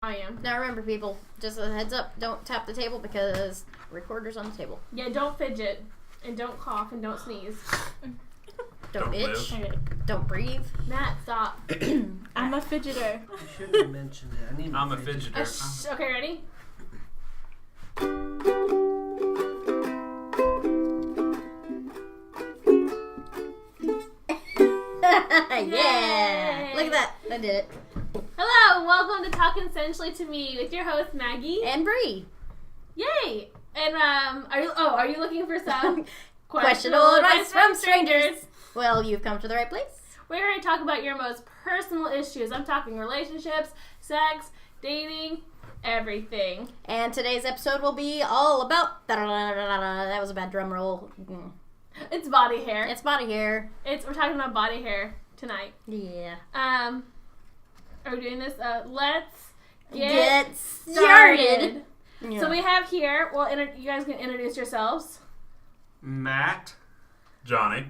I am. Now remember, people, just a heads up, don't tap the table because recorder's on the table. Yeah, don't fidget, and don't cough, and don't sneeze. Don't itch. Okay. Don't breathe. Matt, stop. I'm a fidgeter. You should have mentioned it. I'm a fidgeter. Okay, ready? Yeah! Look at that. I did it. Hello, welcome to Consensually to Me with your host Maggie And Bree. Yay! And are you looking for some Questionable advice from strangers. Well, you've come to the right place. We're going to talk about your most personal issues. I'm talking relationships, sex, dating, everything. And today's episode will be all about... That was a bad drum roll. It's body hair. It's body hair. We're talking about body hair tonight. Yeah. Are we doing this? Let's get started. Yeah. So we have here, you guys can introduce yourselves. Matt. Johnny.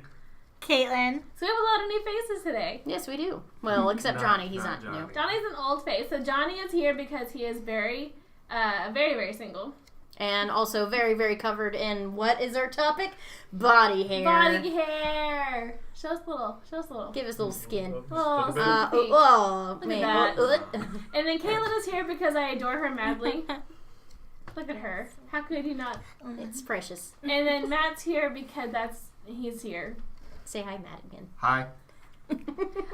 Caitlin. So we have a lot of new faces today. Yes, we do. Well, except Johnny. He's not Johnny. new. Johnny's an old face. So Johnny is here because he is very, very single. And also very, very covered in, what is our topic? Body hair. Body hair. Show us a little. Give us a little skin. Oh, Look at sneak peek. Oh, Look man. at that. And then Caitlin is here because I adore her madly. Look at her. How could you not? It's precious. And then Matt's here because he's here. Say hi, Matt, again. Hi.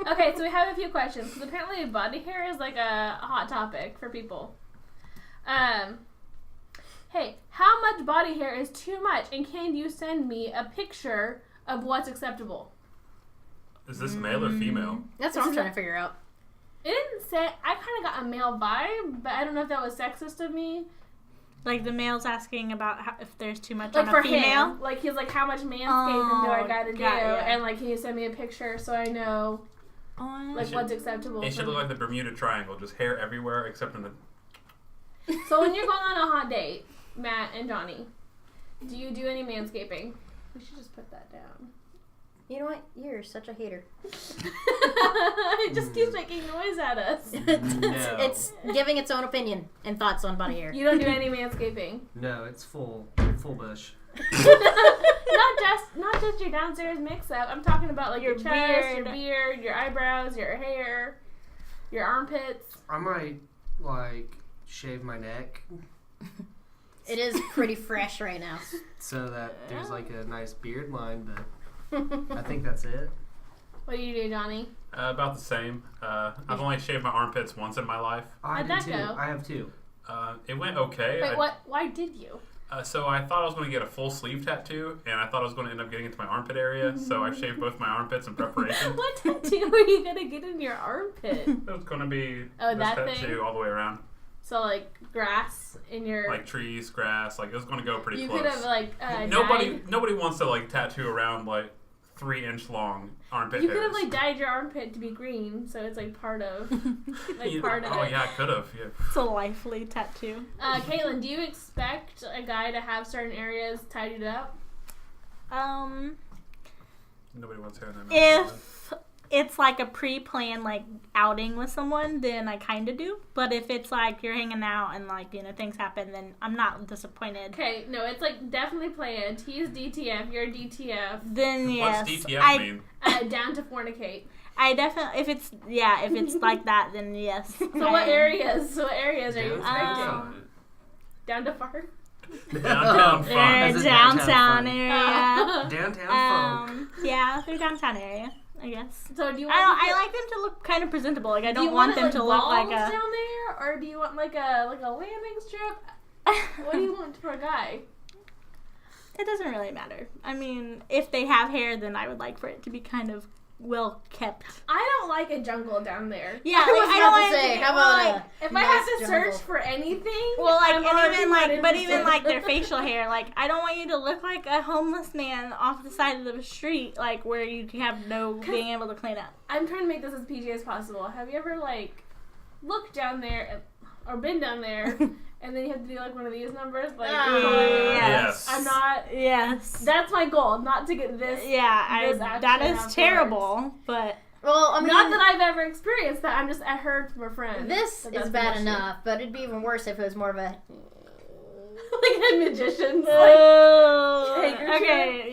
Okay, so we have a few questions. Because apparently body hair is like a hot topic for people. Hey, how much body hair is too much? And can you send me a picture of what's acceptable? Is this male or female? That's what I'm trying to figure out. It didn't say. I kind of got a male vibe, but I don't know if that was sexist of me. Like the male's asking about if there's too much Like on for a female. him, like he's like, how much manscaping do I gotta do? yeah. And like, can you send me a picture so I know like what's acceptable? It should look like the Bermuda Triangle, just hair everywhere except in the... So when you're going on a hot date, Matt and Johnny, do you do any manscaping? We should just put that down. You know what? You're such a hater. It just keeps making noise at us. No. It's giving its own opinion and thoughts on body hair. You don't do any manscaping. No, it's full bush. Not just your downstairs mix-up. I'm talking about like your chest, beard. your beard, your eyebrows, your hair, your armpits. I might, like, shave my neck It is pretty fresh right now. so that there's, like, a nice beard line, but I think that's it. What do you do, Johnny? about the same. I've only shaved my armpits once in my life. I How'd do that too. go? I have two. It went okay. Wait, why did you? So I thought I was going to get a full sleeve tattoo, and I thought I was going to end up getting into my armpit area, so I shaved both my armpits in preparation. What tattoo are you gonna get in your armpit? It was going to be Oh, this that tattoo thing? all the way around. So like grass in your. Like trees, grass, like it was going to go pretty you close. could have like Nobody wants to like tattoo around like 3-inch long armpit You hairs. could have like dyed your armpit to be green, so it's like part of part of Oh it. yeah, I could have. Yeah. It's a lively tattoo. Caitlin, do you expect a guy to have certain areas tidied up? Nobody wants hair in their mouth. If it's like a pre-planned like outing with someone, then I kind of do. But if it's like you're hanging out and like things happen, then I'm not disappointed. Okay, no, it's like definitely planned. He's DTF, you're DTF. Then yes, What's DTF mean? Down to fornicate. I definitely if it's like that, then yes. So what areas? So what areas are you expecting? Down to fart. Downtown fun. Is it downtown downtown area. Downtown folk. Yeah, they're downtown area, I guess. So do you want? I like them to look kind of presentable. Like I do you don't want them it, to look like balls a. down there, or do you want like a landing strip? What do you want for a guy? It doesn't really matter. I mean, if they have hair, then I would like for it to be kind of well kept. I don't like a jungle down there. Yeah, I was I about don't to want say, it to how be, about like, If I Nice have to jungle. search for anything, well, like, I'm and already even not like, but even interested. like their facial hair, like, I don't want you to look like a homeless man off the side of the street, like where you have no being able to clean up. I'm trying to make this as PG as possible. Have you ever like looked down there or been down there, and then you have to do like one of these numbers? Like, Yes. I'm not. Yes. That's my goal, not to get this. Yeah, this action that afterwards. is terrible, but Well, I mean, not that I've ever experienced that. I heard from a friend. this that is that's an bad issue. enough, but it'd be even worse if it was more of a. Like a magician's Okay,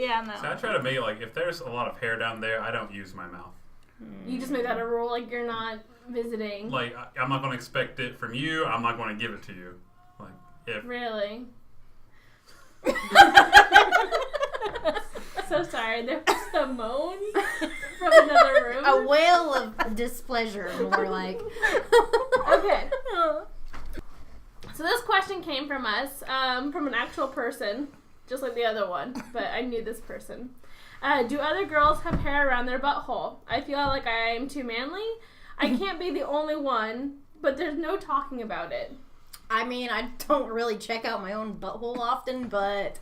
yeah, no. So I try to make it like if there's a lot of hair down there, I don't use my mouth. You just made that a rule, like you're not visiting. Like I'm not going to expect it from you. I'm not going to give it to you. Like if Really? So sorry, there was a moan from another room. A wail of displeasure, more like. Okay. So this question came from us, from an actual person, just like the other one, but I knew this person. Do other girls have hair around their butthole? I feel like I am too manly. I can't be the only one, but there's no talking about it. I mean, I don't really check out my own butthole often, but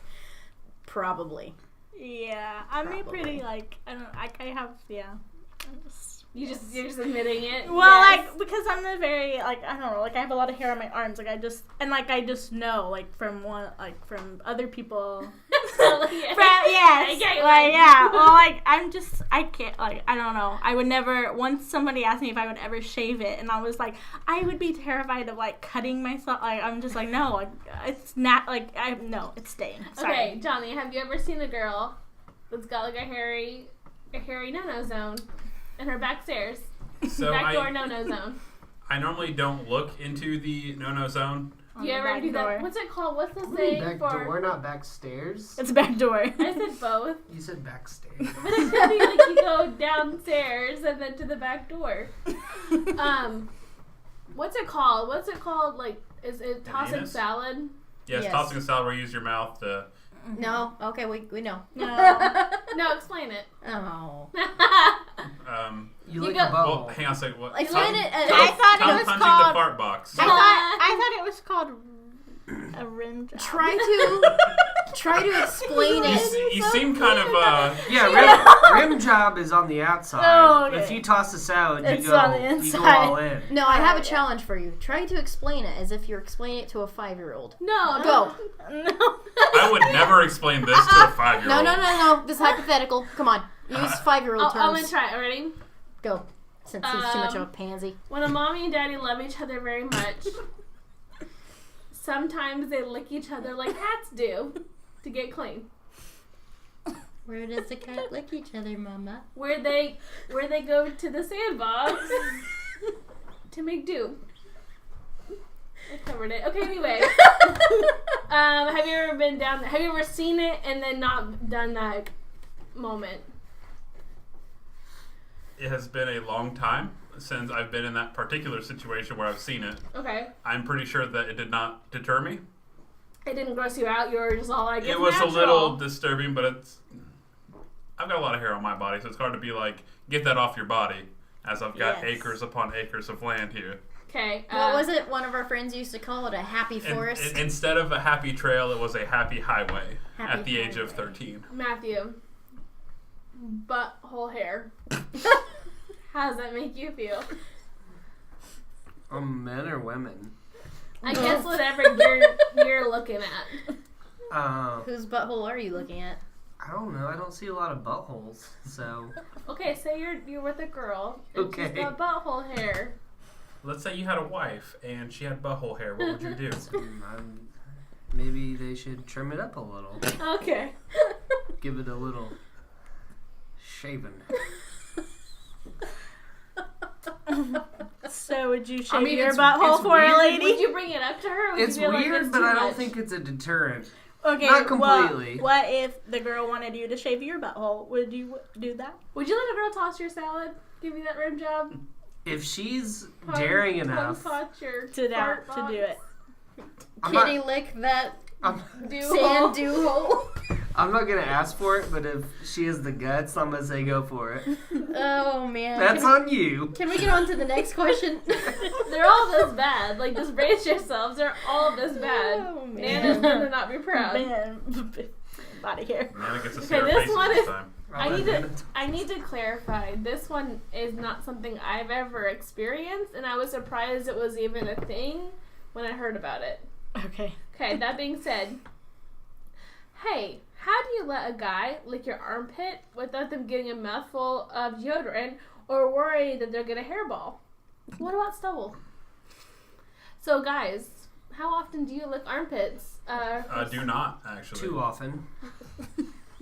probably. Yeah, I mean, Probably. pretty, like, I have, yeah. You're just admitting it. Well, Yes. like, because I'm a very, like, I don't know, like, I have a lot of hair on my arms, like, I just know, like, from other people. Yes, Okay, like, yeah, well, like, I can't, like, I don't know, I would never, once somebody asked me if I would ever shave it, and I was like, I would be terrified of, like, cutting myself, like, I'm just like, no, like, it's not, like, no, it's staying, sorry. Okay, Johnny, have you ever seen a girl that's got, like, a hairy no-no zone in her back stairs? so Backdoor no-no zone. I normally don't look into the no-no zone. Do you ever do that? What's it called? What's the saying Back for... door, not backstairs. It's back door. I said both. You said backstairs. But it could be like you go downstairs and then to the back door. What's it called? Like, is it tossing anus? salad? Yes, Yes. tossing a salad where you use your mouth to. No? Okay, we know. No. No, explain it. Oh. You You lick go- a Well, butthole. hang on a second. What? Explain it. I thought tongue it was punching called. the fart box. I thought it was called a rim job. Try to explain it. You seem kind of Yeah, rim job is on the outside. Oh, okay. If you toss a salad, It's you go on the you go inside. all in. No, I have a Yeah. challenge for you. Try to explain it as if you're explaining it to a 5-year-old. No. Go. No. I would never explain this to a 5-year-old. No. This is hypothetical. Come on. Use 5-year-old I'm gonna terms. try it. Ready? Go. Since he's too much of a pansy. When a mommy and daddy love each other very much, sometimes they lick each other like cats do to get clean. Where does the cat lick each other, Mama? Where they go to the sandbox to make do. I covered it. Okay, anyway. Have you ever been down there? Have you ever seen it and then not done that moment? It has been a long time since I've been in that particular situation where I've seen it. Okay. I'm pretty sure that it did not deter me. It didn't gross you out. You were just all like, it's It was natural. a little disturbing, but I've got a lot of hair on my body, so it's hard to be like, get that off your body, as I've got Yes. acres upon acres of land here. Okay. What was it? One of our friends used to call it a happy forest. Instead of a happy trail, it was a happy highway Happy at the age of highway. 13. Matthew. Butthole hair. How does that make you feel? Men or women? I guess whatever you're looking at. Whose butthole are you looking at? I don't know. I don't see a lot of buttholes, so. Okay, say you're with a girl and Okay. she's got butthole hair. Let's say you had a wife and she had butthole hair. What would you do? Maybe they should trim it up a little. Okay. Give it a little shaven. So would you shave I mean, your it's butthole for weird. a lady? Would you bring it up to her? Or would It's you be like, weird, it's but too I don't much? think it's a deterrent. Okay, Not completely. What if the girl wanted you to shave your butthole? Would you do that? Would you let a girl toss your salad? Give you that rim job? If she's Tongue- daring tongue enough, touch your To fart do it. I'm Kitty not, lick that I'm, sand dew hole. I'm not gonna ask for it, but if she has the guts, I'm gonna say go for it. Oh man. That's on you. Can we get on to the next question? They're all this bad. Like, just brace yourselves. They're all this bad. Oh, man. Nana's gonna not be proud. Body hair. Nana gets a Okay, Sarah this faces one this is- time. I need to clarify. This one is not something I've ever experienced, and I was surprised it was even a thing when I heard about it. Okay. Okay, that being said, hey, how do you let a guy lick your armpit without them getting a mouthful of deodorant or worry that they'll get a hairball. What about stubble? So guys, how often do you lick armpits? Do not, actually. Too often.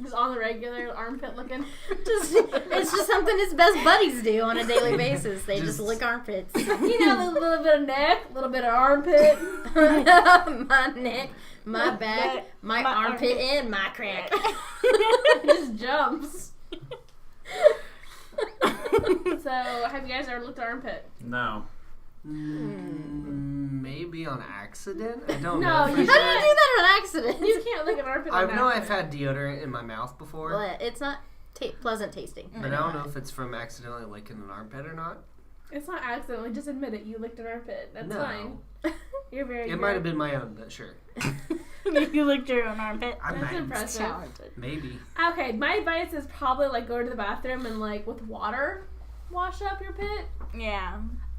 Just on the regular armpit licking? It's just something his best buddies do on a daily basis. They just lick armpits. You know, a little bit of neck, a little bit of armpit. My neck, my back, my armpit, and my crack. It just jumps. So, have you guys ever licked an armpit? No. Maybe on accident? I don't No, know. you How do you do that on accident? You can't lick an armpit I on know accident. I've had deodorant in my mouth before, Well, it's not pleasant tasting. but I don't know if it's from accidentally licking an armpit or not. It's not accidentally. Just admit it. You licked an armpit. That's No. fine. You're very It good. might have been my own, but sure. You licked your own armpit. I That's might. impressive. Talented. Maybe. Okay, my advice is probably like go to the bathroom and like with water wash up your pit. Yeah.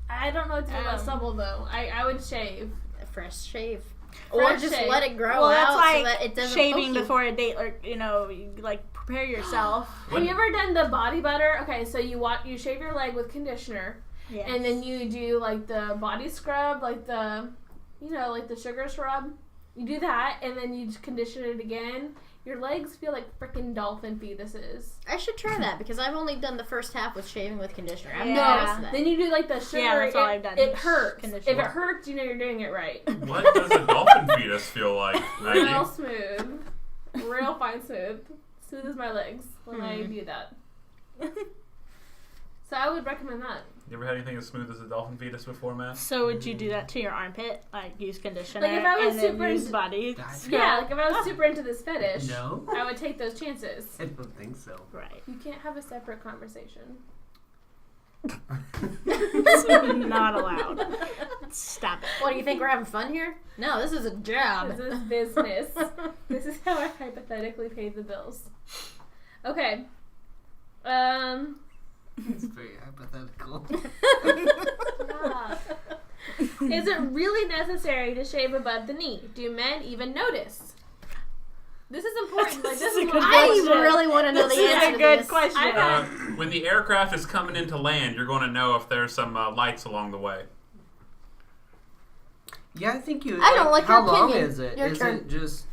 I don't know what to do about stubble though. I would shave. A fresh shave. Fresh Or just shave. let it grow Well, out that's like so that it doesn't shaving poke you. before a date, or you like prepare yourself. Have you ever done the body butter? Okay, so you shave your leg with conditioner, Yes. and then you do like the body scrub, like the sugar scrub. You do that, and then you just condition it again. Your legs feel like freaking dolphin fetuses. I should try that because I've only done the first half with shaving with conditioner. I've Yeah. noticed that. Then you do like the sugar. Yeah, that's all I've done. It hurts. Conditioner. If it hurts, you know you're doing it right. What does a dolphin fetus feel like, Real Maggie? smooth. Real fine smooth. Smooth as my legs when I do that. So I would recommend that. You ever had anything as smooth as a dolphin fetus before, Matt? So would you do that to your armpit? Like use conditioner Like, if I was and then super use into- body That's- scrub? Yeah, like if I was super into this fetish, No. I would take those chances. I don't think so. Right. You can't have a separate conversation. Not allowed. Stop it. What, do you think we're having fun here? No, this is a job. This is business. This is how I hypothetically pay the bills. Okay. It's very hypothetical. Yeah. Is it really necessary to shave above the knee? Do men even notice? This is important. Like, this is a is good what I question. really want to know the This is answer a to good this. question. I've had- When the aircraft is coming into land, you're going to know if there's some lights along the way. Yeah, I think you. I don't like How your long opinion. is it? Your Is turn. it just?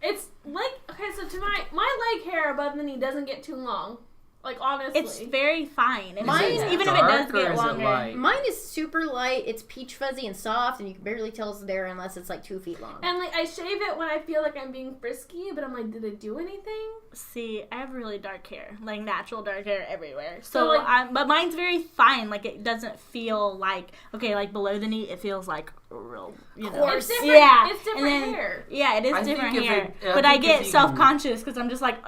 It's like, okay, so to my leg hair above the knee doesn't get too long. Like, honestly. It's very fine. It's Mine- just- Is it even if it does dark or get is it longer. light? Mine is super light. It's peach fuzzy and soft, and you can barely tell it's there unless it's like 2 feet long. And like I shave it when I feel like I'm being frisky, but I'm like, did it do anything? See, I have really dark hair, like natural dark hair everywhere. So, So, like- but mine's very fine. Like it doesn't feel like like below the knee. It feels like real, It's different. Yeah, It's different and then- hair. Yeah, it is I think different if hair. it- I but I think if get you can- self-conscious because I'm just like,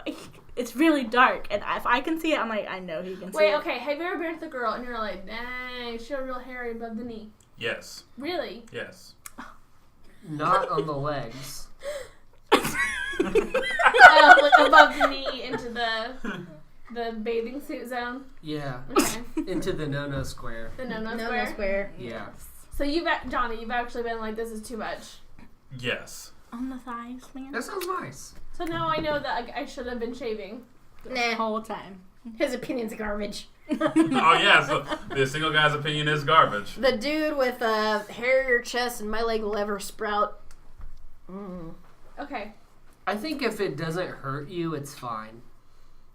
it's really dark, and if I can see it, I'm like, I know he can see Wait, it. okay, have you ever been with a girl and you're like, dang, she's real hairy above the knee? Yes. Really? Yes. Not on the legs. Like above the knee into the bathing suit zone? Yeah. Okay. Into the no-no square. The no-no No, square? no square. Yeah. So Johnny, you've actually been like, this is too much. Yes. On the thighs, man. That sounds nice. So now I know that I should have been shaving. The Nah, whole time. his opinion's garbage. Oh yeah. So the single guy's opinion is garbage. The dude with a hairier chest and my leg will ever sprout. Okay. I think if it doesn't hurt you, it's fine.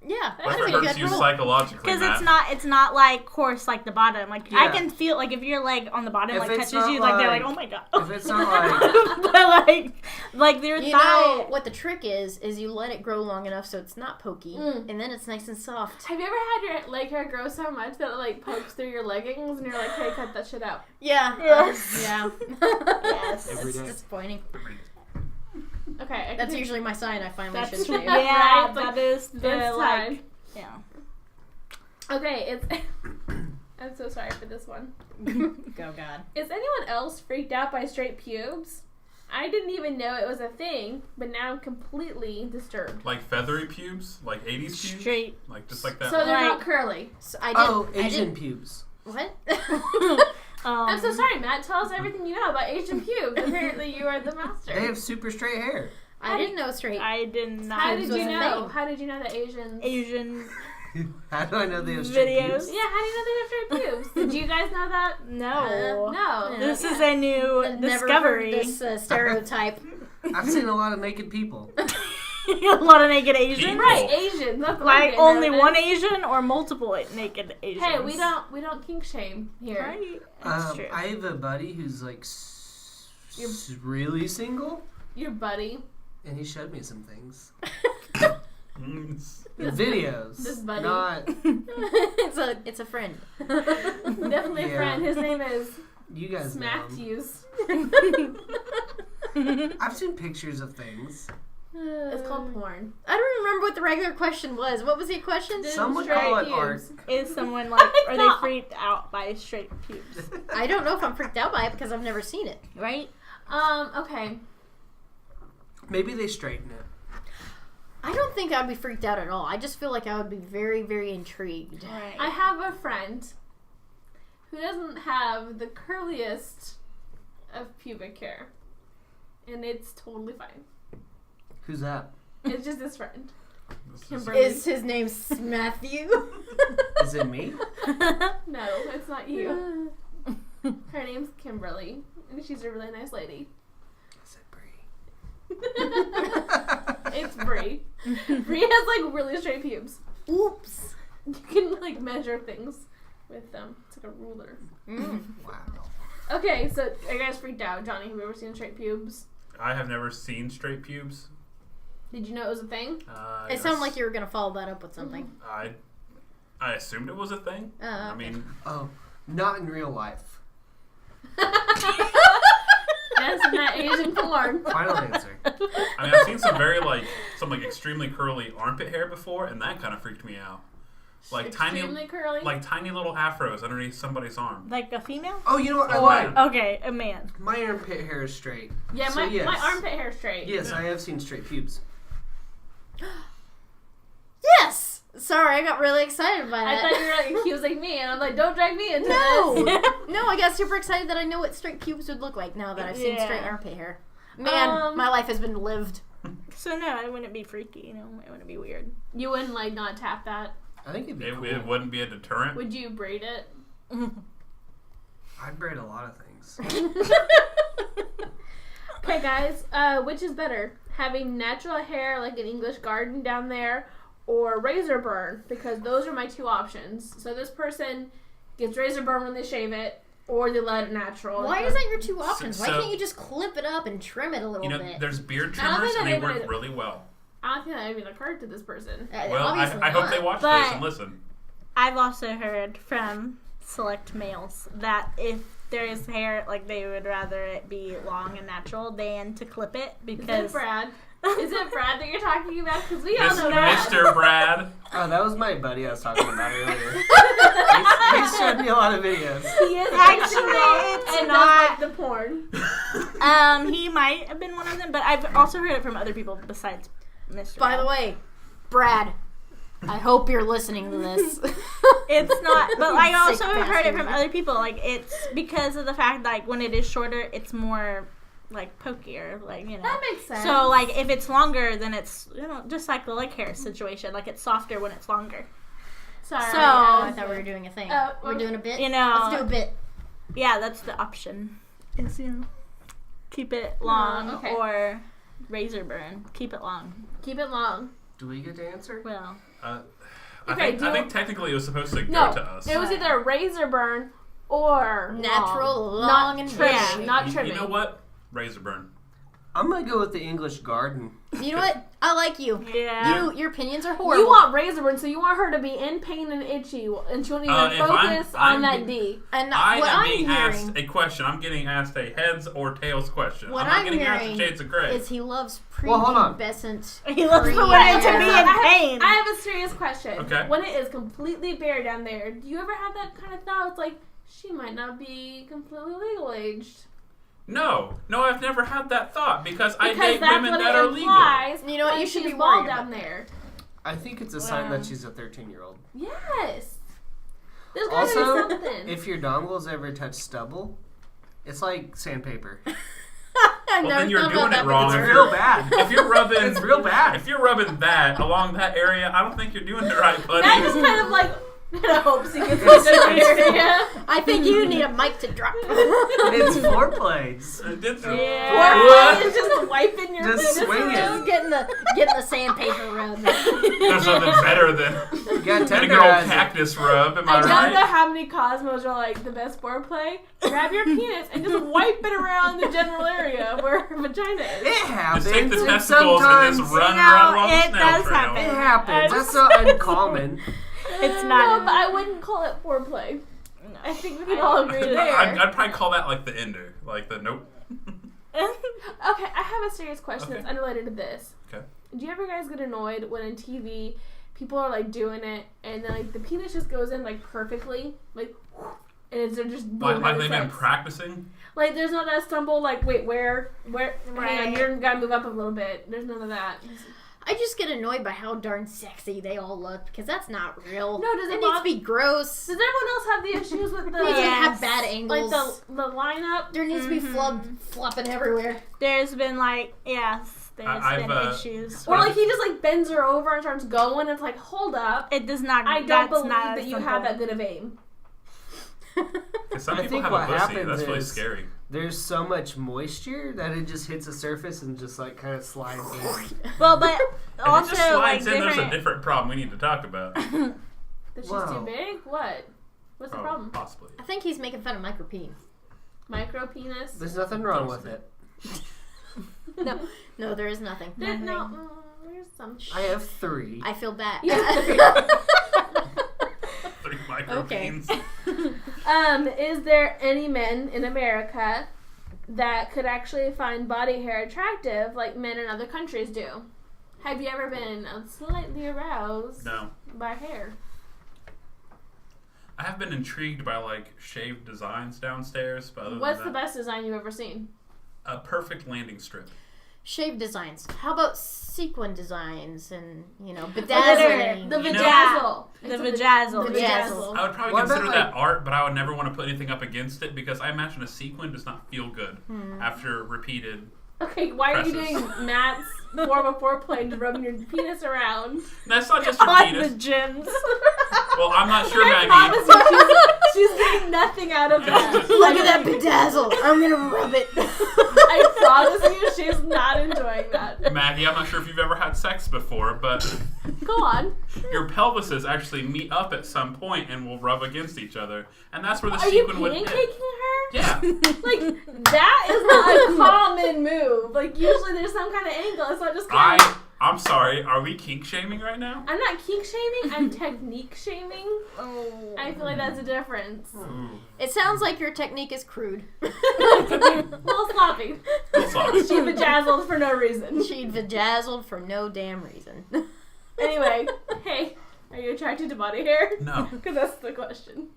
Yeah, What that's if a it good hurts you rule. psychologically, Because Matt? it's not like coarse like the bottom. Like I Yeah. can feel like if your leg on the bottom If like it's touches not you, like they're like, like- oh my god. If it's not like but like their You thigh. know what the trick is you let it grow long enough so it's not pokey, and then it's nice and soft. Have you ever had your leg hair grow so much that it like pokes through your leggings and you're like, hey, cut that shit out? Yeah. Yes. Yeah. Yes. Every It's day. disappointing. Okay. That's usually my sign I finally That's should shave. yeah. Right, like, that is the This like time. yeah. Okay, it's... I'm so sorry for this one. Go God. Is anyone else freaked out by straight pubes? I didn't even know it was a thing, but now I'm completely disturbed. Like feathery pubes, like 80s pubes, Straight. like just like that. So they're Right. not curly. So I didn't. oh, I Asian didn't, pubes. what? I'm so sorry, Matt. Tell us everything you know about Asian pubes. Apparently you are the master. They have super straight hair. I didn't know straight. I did not. How did Pubes you was a know? thing. How did you know that Asians... Asian How do I know they have straight Videos. pubes? Yeah, how do you know they have straight pubes? Did you guys know that? No. No. This is a new Never discovery. heard this stereotype. I've seen a lot of naked people. A lot of naked Asians. People. Right, Asians. That's what I'm Like getting only out of one this. Asian or multiple naked Asians. Hey, we don't kink shame here. Right? That's true. I have a buddy who's like really single, Your buddy. and he showed me some things. Mm. Videos. This buddy. Not it's a friend. Definitely a Yeah. friend. His name is you guys know. Matthews. I've seen pictures of things. It's called porn. I don't remember what the regular question was. What was the question? Some would Straight call it pubes. art. Is someone like, are they thought- freaked out by straight pubes? I don't know if I'm freaked out by it because I've never seen it. Right? Okay. Maybe they straighten it. I don't think I'd be freaked out at all. I just feel like I would be very, very intrigued. Right. I have a friend who doesn't have the curliest of pubic hair. And it's totally fine. Who's that? It's just this friend. This is- Kimberly. Is his name Matthew? Is it me? No, it's not you. Her name's Kimberly. And she's a really nice lady. Is it Brie? It's Brie. Brie has like really straight pubes. Oops. You can like measure things with them. It's like a ruler. Wow. Okay, so are you guys freaked out? Johnny, have you ever seen straight pubes? I have never seen straight pubes. Did you know it was a thing? It sounded like you were going to follow that up with something. I assumed it was a thing. I Okay. mean, Oh, not in real life. That's in that Asian porn. Final answer. I've seen some extremely curly armpit hair before, and that kind of freaked me out. Like Extremely curly. tiny little afros underneath somebody's arm. Like a female? Oh, you know what? I Or- lied. Okay, a man. My armpit hair is straight. Yeah, So, my yes. my armpit hair straight. Yes, I have seen straight pubes. Yes! Sorry, I got really excited by I that. thought you were like accusing me, and I'm like, don't drag me into No! this. No, I got super excited that I know what straight pubes would look like now that I've seen Yeah. straight armpit hair. Man, my life has been lived. So no, it wouldn't be freaky, you know, it wouldn't be weird. You wouldn't like not tap that. I think it'd be cool. It wouldn't be a deterrent. Would you braid it? I'd braid a lot of things. Okay, guys. Which is better, having natural hair like an English garden down there, or razor burn? Because those are my two options. So this person gets razor burn when they shave it, or they let it natural. Why is that your two options? Why So- can't you just clip it up and trim it a little You know, bit? there's beard I don't trimmers, think and that they work even- really well. I don't think that even occurred to this person. Well, Obviously I hope not. they watch But- this and listen. I've also heard from select males that if there is hair, like they would rather it be long and natural than to clip it Is because it Brad? Is it Brad that you're talking about? Because we all know Brad. Mr. Brad. Oh, that was my buddy I was talking about earlier. He showed me a lot of videos. He is Actually, single it's and not- does like the porn. he might have been one of them, but I've also heard it from other people besides Mr. By the way, Brad, I hope you're listening to this. It's not, but I also Sick heard it from bastard. other people. Like it's because of the fact like when it is shorter, it's more like pokier, like you know. That makes sense. So like if it's longer, then it's just like the leg hair situation. Like it's softer when it's longer. Sorry. So- Oh, I thought we were doing a thing. Oh, We're doing a bit? You know. Let's do a bit. Yeah, that's the option. Is keep it long okay. or razor burn. Keep it long. Keep it long. Do we get to answer? Well, Okay, I think technically it was supposed to No, go to us. it was either razor burn or Natural, long, not and trimming. bushy. Not You trimming. know what? Razor burn. I'm gonna go with the English garden. You know what? I like you. yeah. Your opinions are horrible. You want razor burn, so you want her to be in pain and itchy, and she won't even if I'm- focus on I'm that being- D. and I what am I'm being hearing asked a question. I'm getting asked a heads or tails question. What I'm not I'm getting asked hearing a shades of gray. is he loves Well, hold on. prepubescent. He loves the Korean women to be hair. in pain. I have a serious question. Okay. When it is completely bare down there, do you ever have that kind of thought? It's like, she might not be completely legal aged. No, I've never had that thought because I Because date that's women what that it are legal. implies. You know what? when You should she's be bald worried down about there. I think it's a sign Wow. that she's a 13-year-old. Yes. There's gotta be Also, something. if your dongles ever touch stubble, it's like sandpaper. I've Well, then never you're thought doing about it wrong. that It's before. real bad. If you're rubbing, It's real bad. If you're rubbing that along that area, I don't think you're doing it right, buddy. Matt just kind of like hopes he gets into the area. I think you need a mic to drop. It's foreplay. Foreplay is just wiping your Just penis swing it. around. Getting the sandpaper rub. There's nothing better than You got getting a good old tenderize it. cactus rub. Am I I don't know right? how many Cosmos are like the best foreplay. Grab your penis and just wipe it around the general area where her vagina is. It happens. Just take the and testicles and sometimes just run No, right along the it snail does trail. happen. It happens. That's not uncommon. It's No, not. but I wouldn't call it foreplay. I think we can all agree there. I'd probably call that like the ender, like the nope. Okay, I have a serious question Okay. that's unrelated to this. Okay. Do you ever guys get annoyed when on TV people are like doing it and then like the penis just goes in like perfectly, like, and they're just boom, Like having they've been sex? practicing. Like there's not that stumble. Like wait, where? Hang on, Right. you're gotta move up a little bit. There's none of that. I just get annoyed by how darn sexy they all look because that's not real. No, does it needs to bother- be gross. Does everyone else have the issues with the It needs to Yes. have bad like angles. the lineup? There needs to be flopping everywhere. There's been like, yes, there's I've, been issues. Or like he just like bends her over and starts going. It's like hold up. It does not. I don't that's believe not that as you simple. have that good of aim. 'Cause some I people think have what a pussy. happens That's really is- scary. There's so much moisture that it just hits the surface and just like kind of slides in. Well, but If also it just like slides in, there's a different. different problem we need to talk about. That she's Wow. too big? What? What's the problem? Possibly. I think he's making fun of micro penis. Micro penis? There's nothing wrong with it. No, there is nothing. No, there's some. I have 3. I feel bad. Yeah. 3 microbeans. Is there any men in America that could actually find body hair attractive like men in other countries do? Have you ever been slightly aroused No. by hair? I have been intrigued by like shaved designs downstairs, but other What's than the that, best design you've ever seen? a perfect landing strip. Shave designs. How about sequin designs and, The bedazzling? vajazzle. The It's a vajazzle. The vajazzle. I would probably What about, consider like- that art, but I would never want to put anything up against it because I imagine a sequin does not feel good after repeated. Okay, why are you Presses. doing Matt's form of foreplay and rubbing your penis around? And that's not just your On the penis. gyms. Well, I'm not sure, I Maggie. promise you, she's getting nothing out of that. Look at that bedazzle. I'm gonna rub it. I promise you, she's not enjoying that. Maggie, I'm not sure if you've ever had sex before, but Go on. your pelvises actually meet up at some point and will rub against each other, and that's where the Are you sequin would pancaking hit. her? Yeah. Like, that is not a common move. Like, usually there's some kind of angle. It's not just kind of... I'm sorry. Are we kink shaming right now? I'm not kink shaming. I'm technique shaming. Oh. I feel like that's a difference. It sounds like your technique is crude. A little sloppy. Little sloppy. She bejazzled for no reason. She'd vajazzled for no damn reason. Anyway, hey, are you attracted to body hair? No. Because that's the question.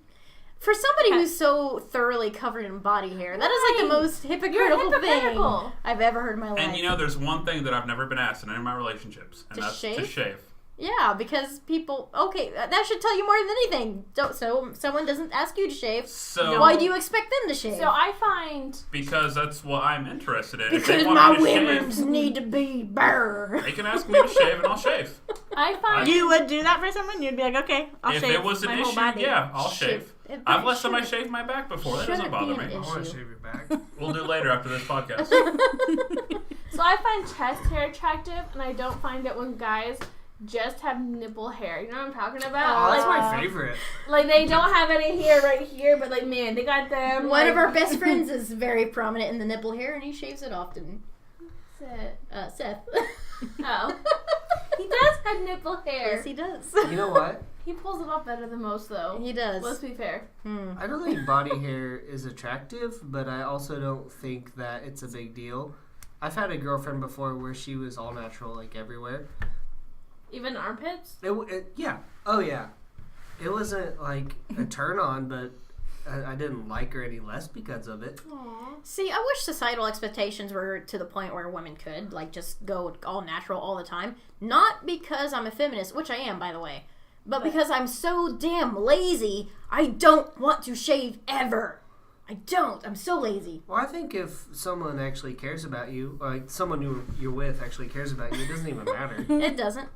For somebody who's so thoroughly covered in body hair, that is like the Right. most hypocritical thing hypocritical. I've ever heard in my life. And you know, there's one thing that I've never been asked in any of my relationships, and To that's to shave? shave. Yeah, because people. Okay, that should tell you more than anything. So someone doesn't ask you to shave. So, Why do you expect them to shave? So I find... because that's what I'm interested in. If they because want my me to women's shave, need to be bare. they can ask me to shave, and I'll shave. I find... You would do that for someone? You'd be like, okay, I'll If shave it was an my whole issue, body. yeah, I'll shave. It I've let somebody shouldn't- shave my back before. That doesn't shouldn't bother be me. an I want to issue. shave your back. We'll do it later after this podcast. So I find chest hair attractive, and I don't find it when guys just have nipple hair. You know what I'm talking about? Oh, that's like, my favorite. like they don't have any hair right here, but like man, they got them. One like, of our best friends is very prominent in the nipple hair, and he shaves it often. Seth. Oh, he does have nipple hair. Yes, he does. You know what? He pulls it off better than most, though. He does. Let's be fair. I don't think body hair is attractive, but I also don't think that it's a big deal. I've had a girlfriend before where she was all natural, like everywhere. Even armpits. Yeah. Oh, yeah. It wasn't like a turn on, but I didn't like her any less because of it. Aww. See, I wish societal expectations were to the point where women could, like, just go all natural all the time. Not because I'm a feminist, which I am, by the way, but because I'm so damn lazy, I don't want to shave ever. I don't. I'm so lazy. Well, I think if someone actually cares about you, like someone you're with actually cares about you, it doesn't even matter. It doesn't.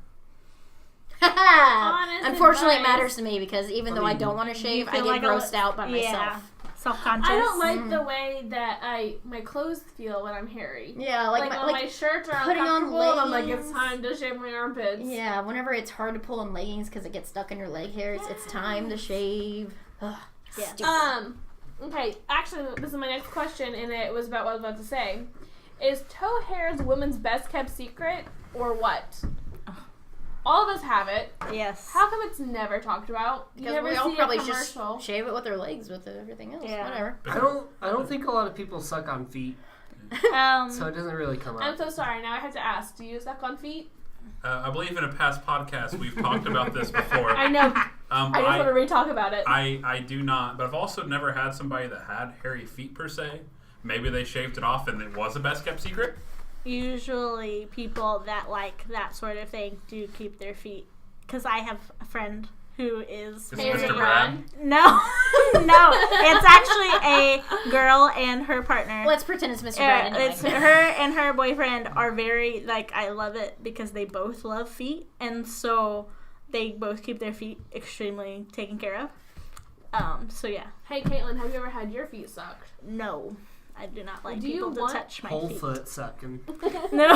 Honest Unfortunately, it advice. matters to me because even though I don't want to shave, I feel get like grossed out by myself. Self-conscious. I don't like the way that my clothes feel when I'm hairy. Yeah, Like when my shirts are putting on uncomfortable, and I'm like, leggings. it's time to shave my armpits. Yeah, whenever it's hard to pull on leggings because it gets stuck in your leg hairs, it's time to shave. Ugh, Yeah. stupid. Okay, actually, this is my next question, and it was about what I was about to say. Is toe hairs women's best kept secret, or what? All of us have it. Yes. How come it's never talked about? You Because never we all see probably a just commercial. shave it with their legs with everything else. Yeah. Whatever. I don't think a lot of people suck on feet, so it doesn't really come I'm up. so sorry. Now I have to ask. Do you suck on feet? I believe in a past podcast we've talked about this before. I know. I I just want to re-talk about it. I do not, but I've also never had somebody that had hairy feet per se. Maybe they shaved it off and it was a best kept secret. Usually people that like that sort of thing do keep their feet. Because I have a friend who is... Is it Hairy Mr. Brad? No. No. It's actually a girl and her partner. Let's pretend it's Mr. Brad anyway. It's her and her boyfriend are very, like, I love it because they both love feet. And so they both keep their feet extremely taken care of. So yeah. Hey, Caitlin, have you ever had your feet sucked? No. I do not like Do you people to want touch my Whole feet. foot sucking. No.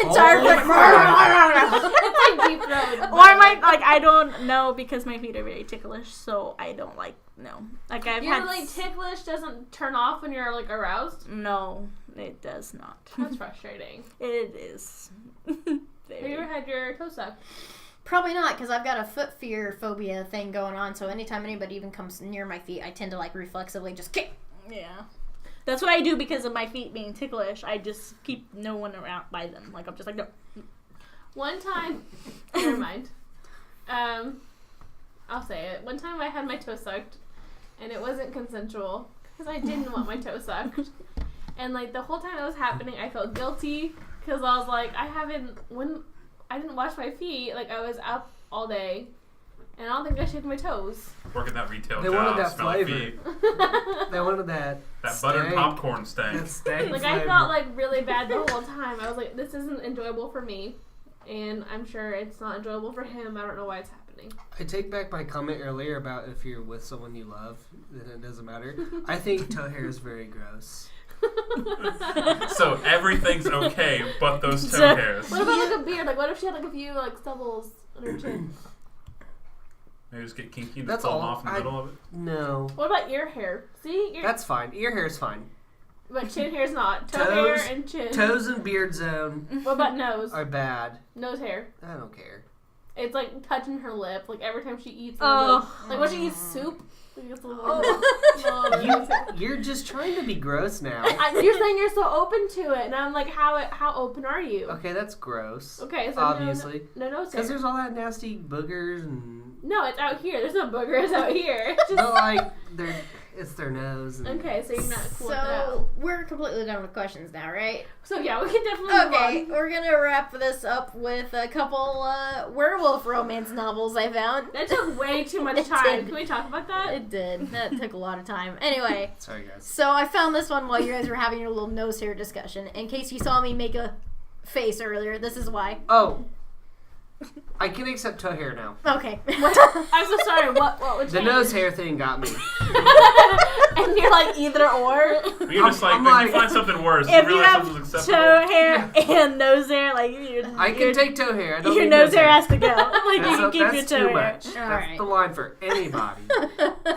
Entire Whole foot. It's like deep throat. Or I don't know because my feet are very ticklish, so I don't like, no. Like I've You're had... really ticklish doesn't turn off when you're like aroused? No, it does not. That's frustrating. It is. Have you Very. ever had your toe sucked? Probably not, because I've got a foot fear phobia thing going on, so anytime anybody even comes near my feet, I tend to, like, reflexively just kick. Yeah. That's what I do because of my feet being ticklish. I just keep no one around by them. Like, I'm just like, no. One time, never mind. I'll say it. One time I had my toe sucked, and it wasn't consensual because I didn't want my toe sucked. And like the whole time it was happening, I felt guilty because I was like, I didn't wash my feet. Like I was up all day, and I don't think I shaved my toes. Working that retail They job, wanted that smelling flavor. feet. They wanted that. That buttered stank. popcorn stank. That stank Like I flavor. felt like really bad the whole time. I was like, this isn't enjoyable for me, and I'm sure it's not enjoyable for him. I don't know why it's happening. I take back my comment earlier about if you're with someone you love, then it doesn't matter. I think toe hair is very gross. So everything's okay, but those toe hairs. What about like a beard? Like what if she had like a few like stubbles on her chin? Maybe just get kinky and That's fall all. off in the middle of it. No. What about ear hair? See, That's fine. Ear hair is fine. but chin hair's not. Toe Toes- hair and chin. Toes and beard zone What about nose? are bad. Nose hair. I don't care. It's like touching her lip. Like every time she eats. Oh. Like when she eats soup. Like it's a little. You're just trying to be gross now. You're saying you're so open to it, and I'm like, how open are you? Okay, that's gross. Okay, so Obviously. no nose hair. Because there's all that nasty boogers and... No, it's out here. There's no boogers out here. It's just But like, it's their nose. And okay. So you're not cool with that. So, we're completely done with questions now, right? So yeah, we can definitely move Okay, on. we're gonna wrap this up with a couple werewolf romance novels I found. That took way too much It time. did. Can we talk about that? It did. That took a lot of time. Anyway, Sorry, guys. so I found this one while you guys were having your little nose hair discussion. In case you saw me make a face earlier, this is why. Oh. I can accept toe hair now. Okay. I'm so sorry. What would The change? nose hair thing got me. And you're like either or. You're just like, I'm if like- you find something worse, you If you realize have something's acceptable. toe hair and nose hair, like I can take toe hair. I don't your need nose hair has to go. Like That's, you can keep that's your too toe hair. much. All That's right. the line for anybody.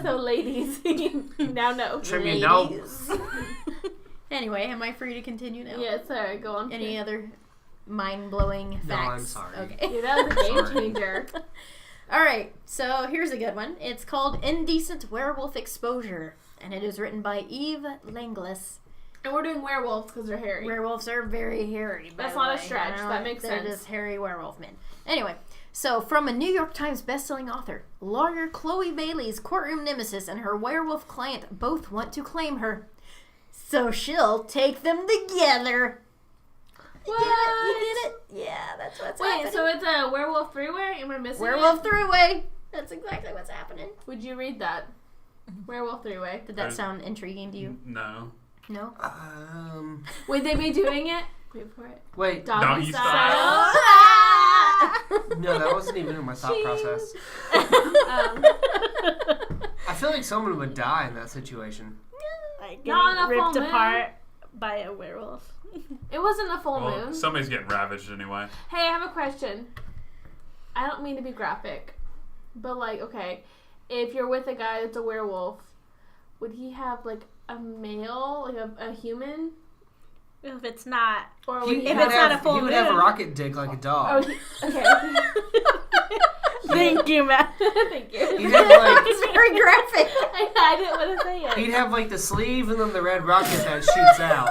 So ladies, you now know. Trim your nose. Ladies. Anyway, am I free to continue now? Yeah, sorry. Go on. Any other mind-blowing facts? No, I'm sorry. Okay. Yeah, that was a game Sorry. changer. All right, so here's a good one. It's called Indecent Werewolf Exposure, and it is written by Eve Langlis. And we're doing werewolves because they're hairy. Werewolves are very hairy. by That's the not a way. stretch. I know That makes they're sense. just hairy werewolf men. Anyway, so from a New York Times bestselling author, lawyer Chloe Bailey's courtroom nemesis and her werewolf client both want to claim her. So she'll take them together. What? You get it? Yeah, that's what's Wait, happening. so it's a werewolf three-way? Am I missing Werewolf it? three-way. That's exactly what's happening. Would you read that? Werewolf three-way. Did that sound intriguing to you? No. No? Would they be doing it? Wait for it. Wait. Doggy Doggy style. No, that wasn't even in my thought process. I feel like someone would die in that situation. Like Not getting on a full ripped moon. apart by a werewolf. It wasn't a full Well, moon. somebody's getting ravaged anyway. Hey, I have a question. I don't mean to be graphic, but like, okay, if you're with a guy that's a werewolf, would he have like a male, like a human, If it's not. or would He he If have? it's not a full he would have a moon. rocket dick like a Oh, dog. okay. Thank you, Matt. Thank you. He'd have like It's very graphic. I didn't want to say it. he'd have like the sleeve and then the red rocket that shoots out.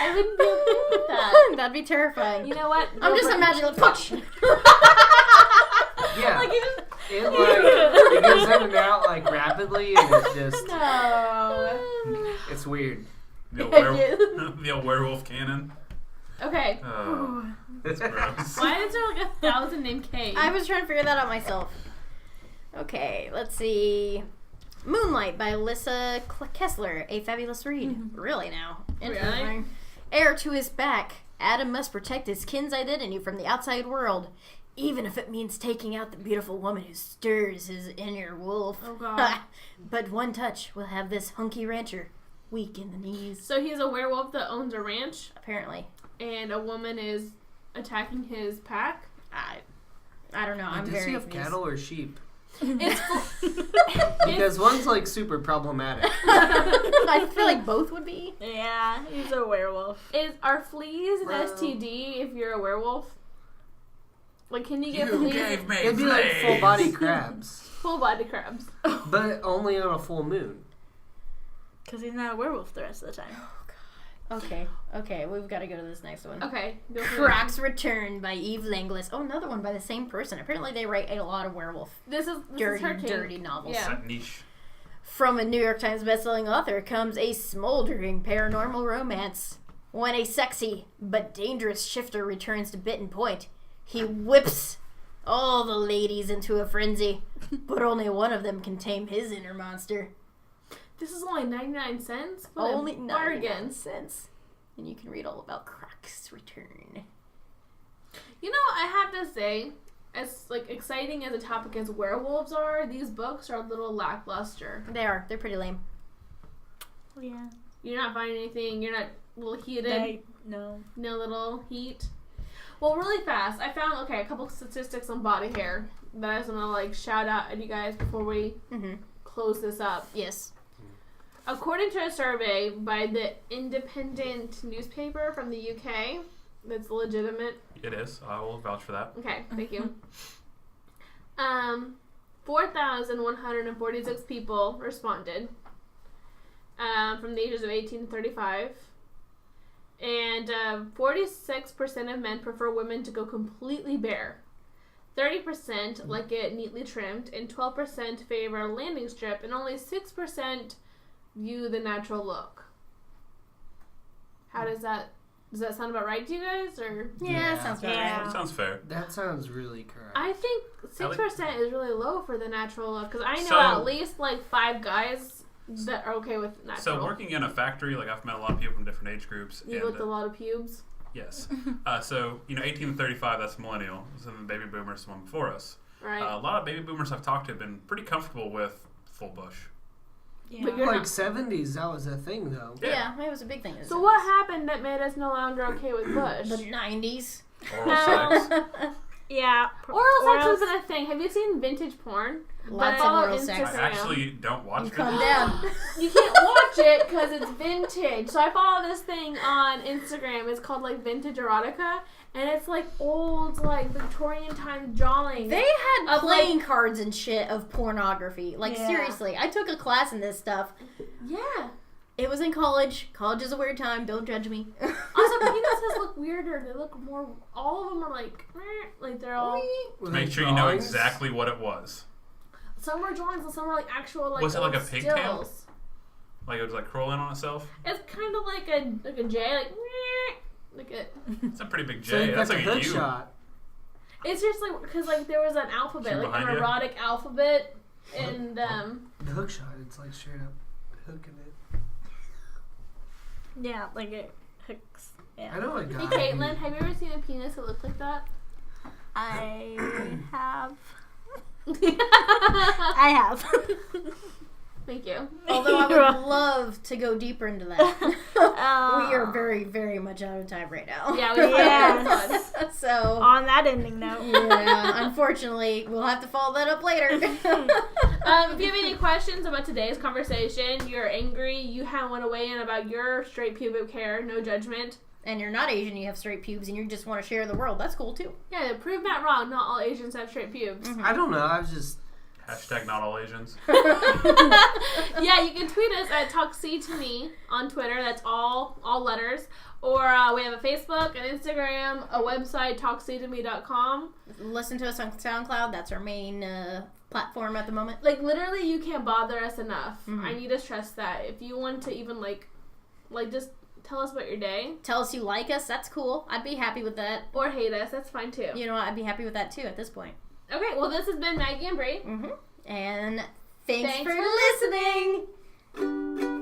I wouldn't be okay with that. That'd be terrifying. You know what? I'm just imagining, punch. Yeah. Like, you just, It goes in and out like rapidly and it just no. it's weird. The old, Yeah. the old werewolf cannon. Okay. That's gross. Why is there like 1,000 named K? I was trying to figure that out myself. Okay, let's see. Moonlight by Alyssa Kessler, a fabulous read. Really now. Interesting. Heir to his back, Adam must protect his kin's identity from the outside world, even if it means taking out the beautiful woman who stirs his inner wolf. Oh god. But one touch will have this hunky rancher weak in the knees. So he's a werewolf that owns a ranch, Apparently. and a woman is attacking his pack. I don't know. I'm Does very he have confused. cattle or sheep? It's Because one's like super problematic. I feel like both would be. Yeah, he's a werewolf. are fleas an Well- STD if you're a werewolf? Like, can you get You fleas? gave me It'd be like fleas. full body crabs, Full body crabs. but only on a full moon. Because he's not a werewolf the rest of the time. Okay, we've got to go to this next one. Okay, go for it. Croc's Return by Eve Langlis. Oh, another one by the same person. Apparently they write a lot of werewolf This is her king. dirty novels. Yeah. That niche. From a New York Times bestselling author comes a smoldering paranormal romance. When a sexy but dangerous shifter returns to Bitten Point, he whips all the ladies into a frenzy, but only one of them can tame his inner monster. This is only 99 cents? What Only a 99 cents. And you can read all about Croc's Return. You know, I have to say, as like exciting as a topic as werewolves are, these books are a little lackluster. They are. They're pretty lame. Yeah. You're not finding anything. You're not a little heated. No. No little heat. Well, really fast, I found a couple statistics on body hair that I just want to like shout out at you guys before we close this up. Yes. According to a survey by the Independent newspaper from the UK, that's legitimate. It is. I will vouch for that. Okay, thank you. 4,146 people responded from the ages of 18 to 35. And 46% of men prefer women to go completely bare. 30% like it neatly trimmed, and 12% favor a landing strip, and only 6% view the natural look. How does that sound about right to you guys, or? Yeah, that sounds about Yeah. right. Sounds fair. That sounds really correct. I think 6% is really low for the natural look, because I know So- at least like 5 guys that are okay with natural. So working in a factory, like I've met a lot of people from different age groups. You and, looked a lot of pubes. Yes. So 18 to 35, that's millennial. So the baby boomers, the one before us. Right. A lot of baby boomers I've talked to have been pretty comfortable with full bush. Yeah. But you're like not. 70s, that was a thing though. Yeah, it was a big thing. So what happened that made us no longer okay with bush? The 90s. Oral sex. Yeah. Oral sex has been a thing. Have you seen vintage porn? Lots I of follow oral sex. I Instagram. actually don't watch You it. calm down. You can't watch it because it's vintage. So I follow this thing on Instagram. It's called like Vintage Erotica, and it's like old like Victorian time drawings. They had Of, playing cards and shit of pornography. Like, Yeah. seriously. I took a class in this stuff. Yeah. It was in college. College is a weird time. Don't judge me. Also, penises look weirder. They look more. All of them are like they're all. Were Make they sure you know drawings? exactly what it was. Some were drawings, and some were like actual like. Was it like old a pigtail? stills. Like it was like curl in on itself. It's kind of like a J, like a. It's a pretty big So you J. got That's the like hook a U. shot. It's just like because like there was an alphabet, From like an behind you? erotic alphabet. And The hook shot, it's like straight up hooking it. Yeah, like it hooks. Yeah. I know a guy. hey Caitlin, have you ever seen a penis that looks like that? I have. I have. Thank you. Although I would love to go deeper into that. We are very, very much out of time right now. Yeah, we Yes. So, On that ending note. yeah, unfortunately, we'll have to follow that up later. If you have any questions about today's conversation, you're angry, you want to weigh in about your straight pubic hair, no judgment. And you're not Asian, you have straight pubes, and you just want to share the world. That's cool, too. Yeah, prove Matt wrong. Not all Asians have straight pubes. I don't know. I was just. Hashtag not all Asians. Yeah, you can tweet us at TalkCtoMe on Twitter. That's all letters. Or we have a Facebook, an Instagram, a website, TalkCtoMe.com. Listen to us on SoundCloud. That's our main platform at the moment. Like, literally, you can't bother us enough. I need to stress that. If you want to even, like just tell us about your day. Tell us you like us. That's cool. I'd be happy with that. Or hate us. That's fine, too. You know what? I'd be happy with that, too, at this point. Okay, well, this has been Maggie and Bree. And thanks for for listening.